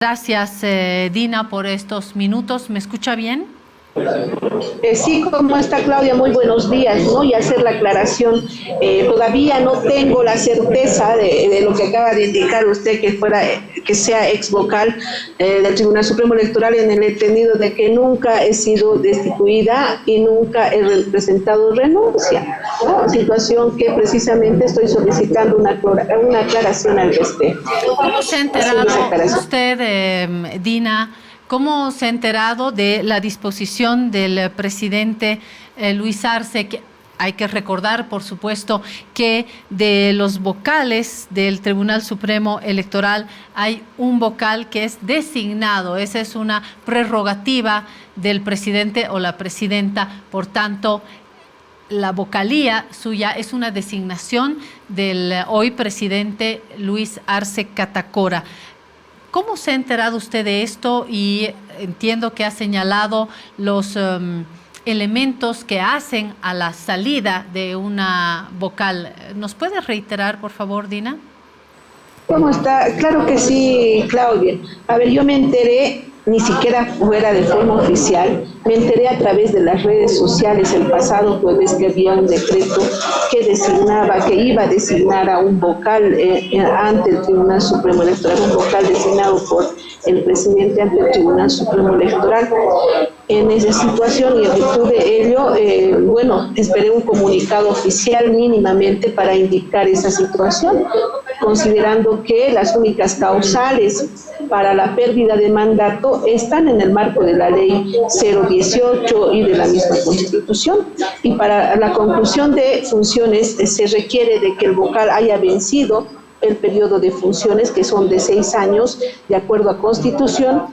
Gracias, Dina, por estos minutos. ¿Me escucha bien? Sí, ¿cómo está, Claudia? Muy buenos días, ¿no? Y hacer la aclaración, todavía no tengo la certeza de lo que acaba de indicar usted, que sea ex vocal del Tribunal Supremo Electoral, en el entendido de que nunca he sido destituida y nunca he presentado renuncia, ¿no? Situación que precisamente estoy solicitando una aclaración al respecto. ¿Cómo se ha enterado usted, Dina? ¿Cómo se ha enterado de la disposición del presidente Luis Arce? Que hay que recordar, por supuesto, que de los vocales del Tribunal Supremo Electoral hay un vocal que es designado. Esa es una prerrogativa del presidente o la presidenta. Por tanto, la vocalía suya es una designación del hoy presidente Luis Arce Catacora. ¿Cómo se ha enterado usted de esto? Y entiendo que ha señalado los elementos que hacen a la salida de una vocal. ¿Nos puede reiterar, por favor, Dina? ¿Cómo está? Claro que sí, Claudia. A ver, yo me enteré, ni siquiera fuera de forma oficial, me enteré a través de las redes sociales el pasado jueves que había un decreto que iba a designar a un vocal ante el Tribunal Supremo Electoral, un vocal designado por el presidente ante el Tribunal Supremo Electoral. En esa situación y en virtud de ello, esperé un comunicado oficial mínimamente para indicar esa situación, considerando que las únicas causales para la pérdida de mandato están en el marco de la ley 018 y de la misma Constitución. Y para la conclusión de funciones se requiere de que el vocal haya vencido el periodo de funciones, que son de 6 años, de acuerdo a Constitución,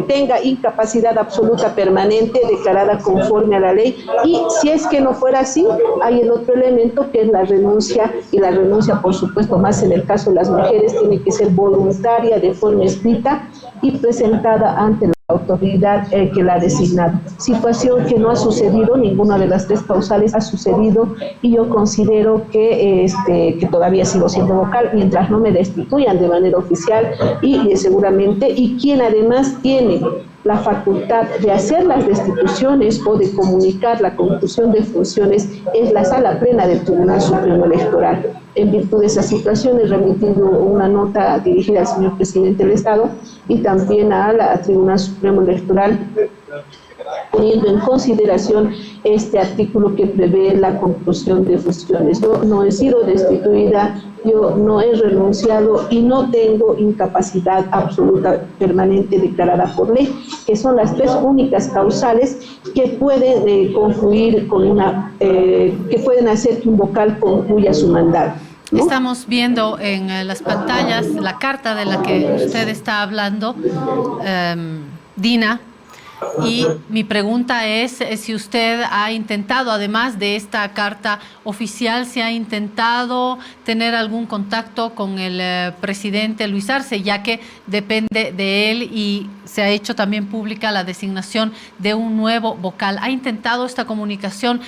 tenga incapacidad absoluta permanente declarada conforme a la ley, y si es que no fuera así, hay el otro elemento que es la renuncia, y la renuncia, por supuesto, más en el caso de las mujeres, tiene que ser voluntaria, de forma escrita y presentada ante la autoridad que la ha designado. Situación que no ha sucedido, ninguna de las tres causales ha sucedido, y yo considero que todavía sigo siendo vocal mientras no me destituyan de manera oficial y seguramente, y quien además tiene la facultad de hacer las destituciones o de comunicar la conclusión de funciones es la Sala Plena del Tribunal Supremo Electoral. En virtud de esa situación he remitido una nota dirigida al señor presidente del Estado y también al Tribunal Supremo Electoral, poniendo en consideración este artículo que prevé la conclusión de funciones. Yo no he sido destituida, yo no he renunciado y no tengo incapacidad absoluta permanente declarada por ley, que son las tres únicas causales que pueden concluir con que pueden hacer que un vocal concluya su mandato, ¿no? Estamos viendo en las pantallas la carta de la que usted está hablando, Dina. Y mi pregunta es si usted ha intentado, además de esta carta oficial, si ha intentado tener algún contacto con el presidente Luis Arce, ya que depende de él y se ha hecho también pública la designación de un nuevo vocal. ¿Ha intentado esta comunicación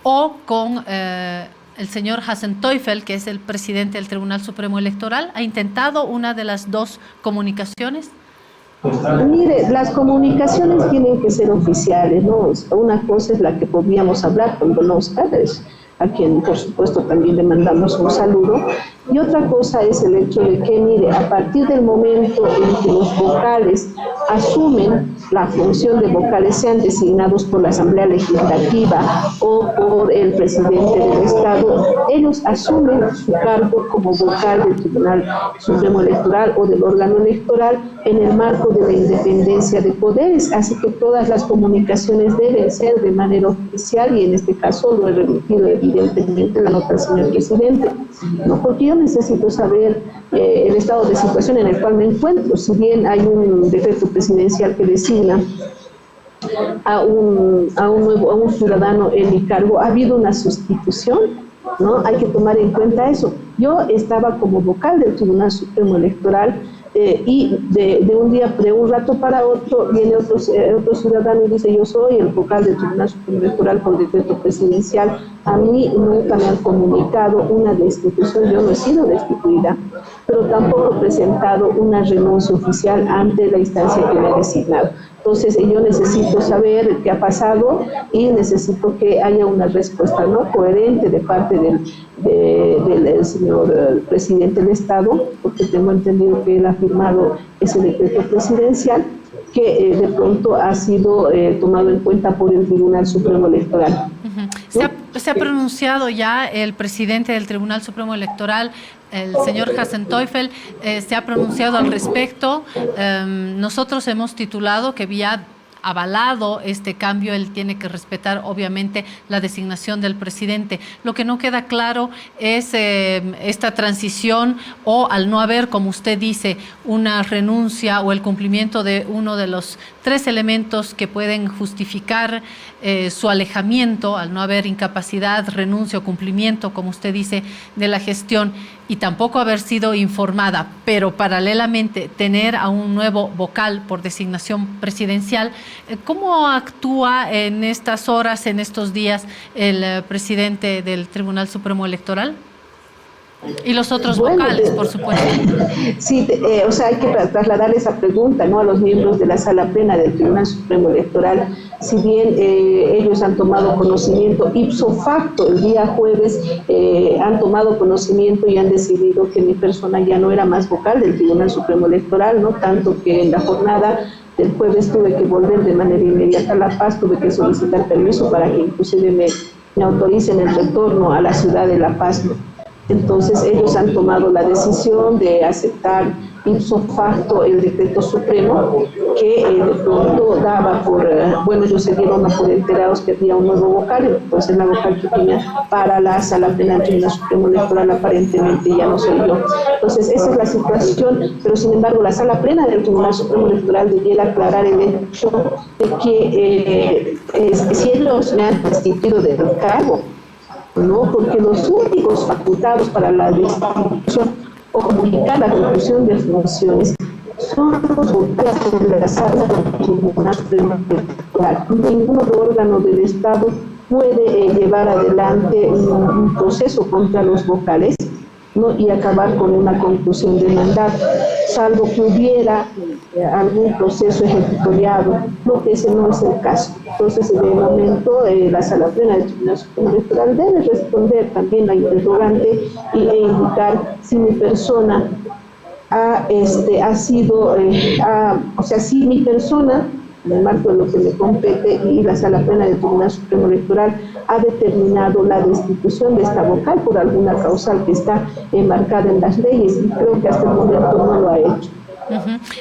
o con el señor Hassan Teufel, que es el presidente del Tribunal Supremo Electoral? ¿Ha intentado una de las dos comunicaciones? Mire, las comunicaciones tienen que ser oficiales, ¿no? Una cosa es la que podríamos hablar con don Oscar, a quien por supuesto también le mandamos un saludo, y otra cosa es el hecho de que, mire, a partir del momento en que los vocales asumen la función de vocales, sean designados por la Asamblea Legislativa o por el presidente del Estado, ellos asumen su cargo como vocal del Tribunal Supremo Electoral o del órgano electoral en el marco de la independencia de poderes, así que todas las comunicaciones deben ser de manera oficial, y en este caso lo he remitido evidentemente la nota al señor presidente, ¿no? Porque yo necesito saber el estado de situación en el cual me encuentro. Si bien hay un decreto presidencial que designa a un ciudadano en mi cargo, ha habido una sustitución, ¿no? Hay que tomar en cuenta eso. Yo estaba como vocal del Tribunal Supremo Electoral, y de un rato para otro viene otro ciudadano y dice: yo soy el vocal del Tribunal Supremo Electoral por decreto presidencial. A mí nunca me han comunicado una destitución, yo no he sido destituida. pero tampoco he presentado una renuncia oficial ante la instancia que me ha designado. Entonces yo necesito saber qué ha pasado y necesito que haya una respuesta no coherente de parte del señor presidente del Estado, porque tengo entendido que él ha firmado ese decreto presidencial que de pronto ha sido tomado en cuenta por el Tribunal Supremo Electoral. ¿Se ha pronunciado ya el presidente del Tribunal Supremo Electoral, el señor Hassan Teufel, se ha pronunciado al respecto? Nosotros hemos titulado que había avalado este cambio, él tiene que respetar obviamente la designación del presidente. Lo que no queda claro es esta transición o al no haber, como usted dice, una renuncia o el cumplimiento de uno de los 3 elementos que pueden justificar su alejamiento, al no haber incapacidad, renuncia o cumplimiento, como usted dice, de la gestión y tampoco haber sido informada, pero paralelamente tener a un nuevo vocal por designación presidencial. ¿Cómo actúa en estas horas, en estos días, el presidente del Tribunal Supremo Electoral? Y los otros vocales, por supuesto. Sí, o sea, hay que trasladar esa pregunta, ¿no?, a los miembros de la Sala Plena del Tribunal Supremo Electoral. Si bien ellos han tomado conocimiento ipso facto el día jueves, han tomado conocimiento y han decidido que mi persona ya no era más vocal del Tribunal Supremo Electoral, ¿no?, tanto que en la jornada del jueves tuve que volver de manera inmediata a La Paz, tuve que solicitar permiso para que inclusive me autoricen el retorno a la ciudad de La Paz, ¿no? Entonces ellos han tomado la decisión de aceptar ipso facto el decreto supremo que de pronto daba por, bueno, ellos se dieron por enterados que había un nuevo vocal, entonces la vocal que tenía para la Sala Plena del Tribunal Supremo Electoral aparentemente ya no soy yo. Entonces esa es la situación, pero sin embargo la Sala Plena del Tribunal Supremo Electoral debiera aclarar el hecho de que si ellos me han destituido del cargo, ¿no?, porque los únicos facultados para la destitución o comunicar la conclusión de funciones son los vocales de la Sala del Tribunal Supremo Electoral. Ningún otro órgano del Estado puede llevar adelante un proceso contra los vocales, ¿no?, y acabar con una conclusión de mandato, salvo que hubiera algún proceso ejecutoriado, lo que ese no es el caso. Entonces, de momento, la Sala Plena del Tribunal Supremo Electoral debe responder también la interrogante e indicar si mi persona ha sido, o sea, si mi persona, en el marco de lo que me compete, y la Sala Plena del Tribunal Supremo Electoral ha determinado la destitución de esta vocal por alguna causal que está enmarcada en las leyes, y creo que hasta el momento no lo ha hecho.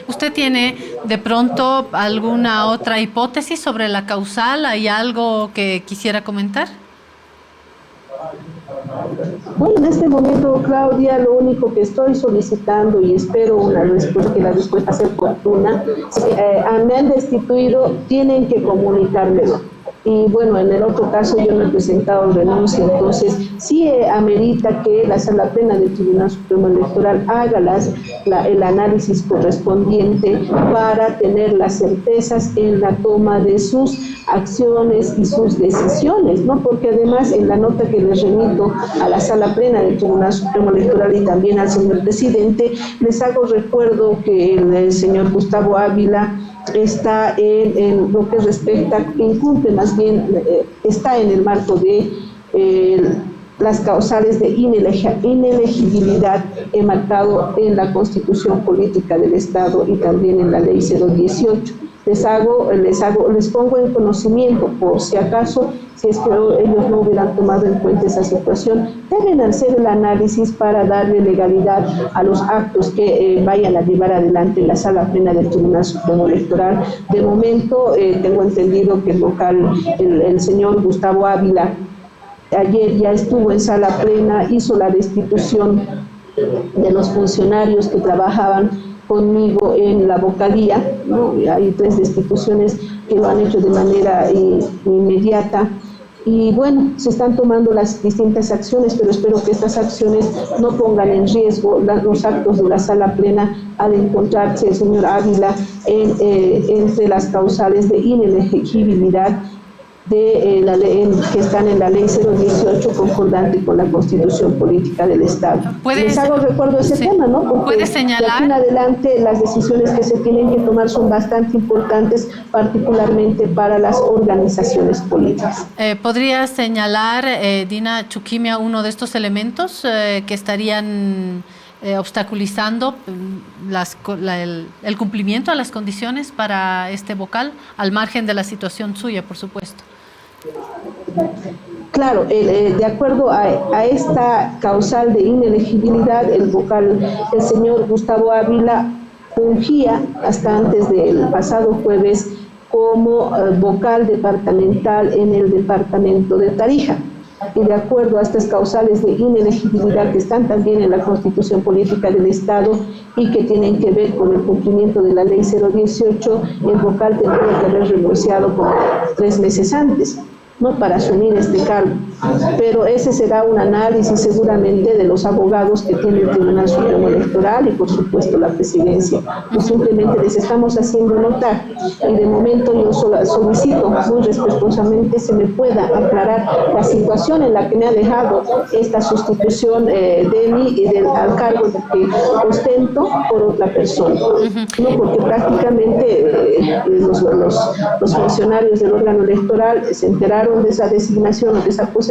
¿Usted tiene de pronto alguna otra hipótesis sobre la causal? ¿Hay algo que quisiera comentar? Bueno, en este momento, Claudia, lo único que estoy solicitando y espero una respuesta, que la respuesta sea oportuna, me han destituido, tienen que comunicármelo. Y bueno, en el otro caso yo no he presentado renuncia, entonces sí amerita que la Sala Plena del Tribunal Supremo Electoral haga el análisis correspondiente para tener las certezas en la toma de sus acciones y sus decisiones, ¿no? Porque además en la nota que les remito a la Sala Plena del Tribunal Supremo Electoral y también al señor presidente, les hago recuerdo que el señor Gustavo Ávila está en lo que respecta, incumple más bien, está en el marco de las causales de inelegibilidad enmarcado en la Constitución Política del Estado y también en la Ley 018. Les pongo en conocimiento, por si acaso, si es que ellos no hubieran tomado en cuenta esa situación, deben hacer el análisis para darle legalidad a los actos que vayan a llevar adelante la Sala Plena del Tribunal Supremo Electoral. De momento, tengo entendido que el vocal, el señor Gustavo Ávila, ayer ya estuvo en Sala Plena, hizo la destitución de los funcionarios que trabajaban conmigo en la vocalía, ¿no? Hay 3 destituciones que lo han hecho de manera inmediata y bueno, se están tomando las distintas acciones, pero espero que estas acciones no pongan en riesgo los actos de la Sala Plena al encontrarse el señor Ávila entre las causales de inelegibilidad de la ley, que están en la ley 018 concordante con la Constitución Política del Estado. Les hago recuerdo ese tema, ¿no? Porque ¿puede señalar? De aquí en adelante las decisiones que se tienen que tomar son bastante importantes, particularmente para las organizaciones políticas. ¿Podría señalar, Dina Chuquimia, uno de estos elementos que estarían obstaculizando el cumplimiento a las condiciones para este vocal, al margen de la situación suya, por supuesto? Claro, de acuerdo a esta causal de inelegibilidad, el vocal, el señor Gustavo Ávila, fungía hasta antes del pasado jueves como vocal departamental en el departamento de Tarija. Y de acuerdo a estas causales de inelegibilidad que están también en la Constitución Política del Estado y que tienen que ver con el cumplimiento de la Ley 018, el vocal tendría que haber renunciado como 3 meses antes, ¿no?, para asumir este cargo. Pero ese será un análisis seguramente de los abogados que tiene el Tribunal Supremo Electoral y por supuesto la presidencia. Pues simplemente les estamos haciendo notar y de momento yo solicito muy respetuosamente se me pueda aclarar la situación en la que me ha dejado esta sustitución de mí y al cargo que ostento por otra persona, ¿no? Porque prácticamente los funcionarios del órgano electoral se enteraron de esa designación o de esa posesión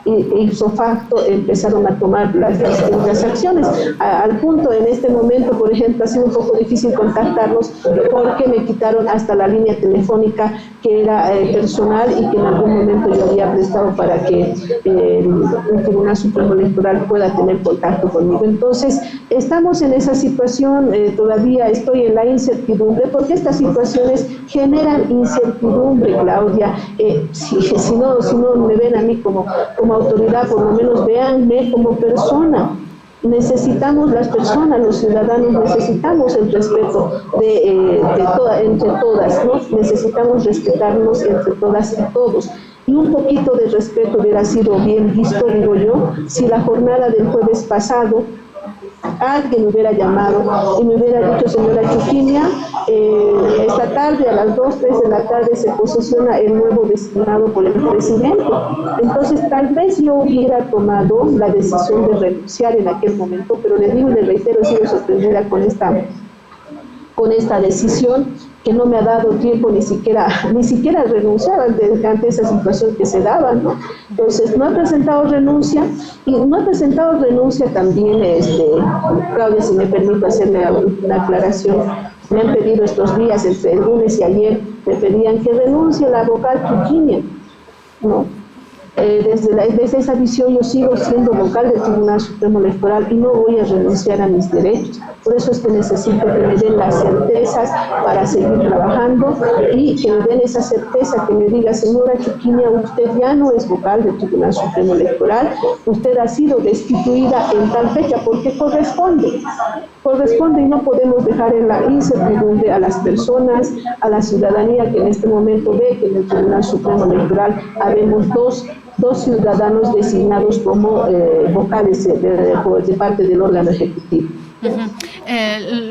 y ipso facto empezaron a tomar las distintas acciones. Al punto en este momento, por ejemplo, ha sido un poco difícil contactarlos porque me quitaron hasta la línea telefónica que era personal y que en algún momento yo había prestado para que el Tribunal Supremo Electoral pueda tener contacto conmigo. Entonces, estamos en esa situación, todavía estoy en la incertidumbre, porque estas situaciones generan incertidumbre, Claudia. Si no me ven a mí como autoridad, por lo menos véanme como persona. Necesitamos las personas, los ciudadanos, necesitamos el respeto entre todas, ¿no? Necesitamos respetarnos entre todas y todos. Y un poquito de respeto hubiera sido bien visto, digo yo, si la jornada del jueves pasado alguien me hubiera llamado y me hubiera dicho: señora Chuquimia, esta tarde a las 2, 3 de la tarde se posesiona el nuevo designado por el presidente. Entonces tal vez yo hubiera tomado la decisión de renunciar en aquel momento, pero le digo y le reitero, he sido sorprendida con esta decisión, que no me ha dado tiempo ni siquiera renunciar ante esa situación que se daba, ¿no? Entonces no he presentado renuncia, y no he presentado renuncia también, Claudia, si me permite hacerle una aclaración. Me han pedido estos días, entre el lunes y ayer, me pedían que renuncie la vocal Chuquimia, ¿no? Desde esa visión yo sigo siendo vocal del Tribunal Supremo Electoral y no voy a renunciar a mis derechos. Por eso es que necesito que me den las certezas para seguir trabajando y que me den esa certeza, que me diga: señora Chuquimia, usted ya no es vocal del Tribunal Supremo Electoral, usted ha sido destituida en tal fecha, porque corresponde y no podemos dejar en la incertidumbre a las personas, a la ciudadanía que en este momento ve que en el Tribunal Supremo Electoral habemos dos ciudadanos designados como vocales de parte del órgano ejecutivo.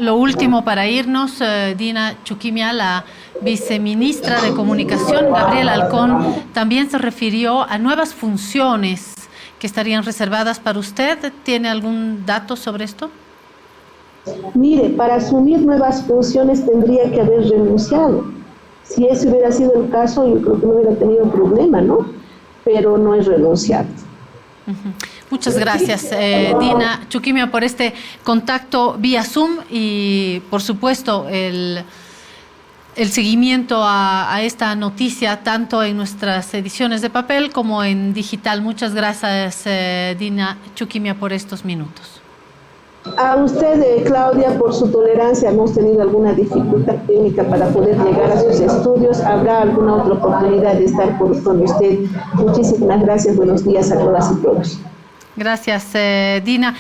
Lo último para irnos, Dina Chuquimia, la viceministra de Comunicación, Gabriela Alcón, también se refirió a nuevas funciones que estarían reservadas para usted. ¿Tiene algún dato sobre esto? Mire, para asumir nuevas funciones tendría que haber renunciado. Si ese hubiera sido el caso, yo creo que no hubiera tenido problema, ¿no? Pero no he renunciado. Muchas gracias, Dina Chuquimia, por este contacto vía Zoom y, por supuesto, el seguimiento a esta noticia, tanto en nuestras ediciones de papel como en digital. Muchas gracias, Dina Chuquimia, por estos minutos. A usted, Claudia, por su tolerancia. Hemos tenido alguna dificultad técnica para poder llegar a sus estudios. Habrá alguna otra oportunidad de estar con usted. Muchísimas gracias. Buenos días a todas y todos. Gracias, Dina.